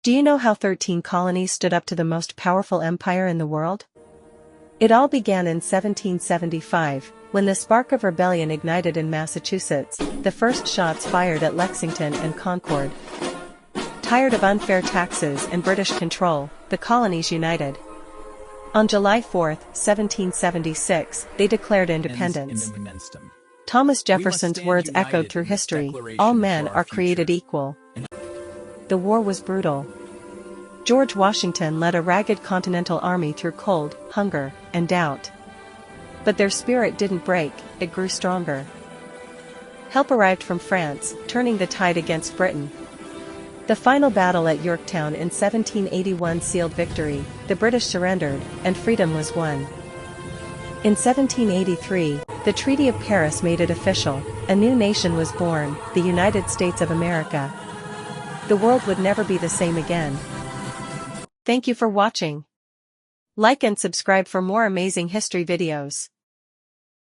Do you know how 13 colonies stood up to the most powerful empire in the world? It all began in 1775, when the spark of rebellion ignited in Massachusetts, the first shots fired at Lexington and Concord. Tired of unfair taxes and British control, the colonies united. On July 4, 1776, they declared independence. Thomas Jefferson's words echoed through history, "All men are created equal." The war was brutal. George Washington led a ragged Continental Army through cold, hunger, and doubt. But their spirit didn't break, it grew stronger. Help arrived from France, turning the tide against Britain. The final battle at Yorktown in 1781 sealed victory, the British surrendered, and freedom was won. In 1783, the Treaty of Paris made it official, a new nation was born, the United States of America. The world would never be the same again. Thank you for watching. Like and subscribe for more amazing history videos.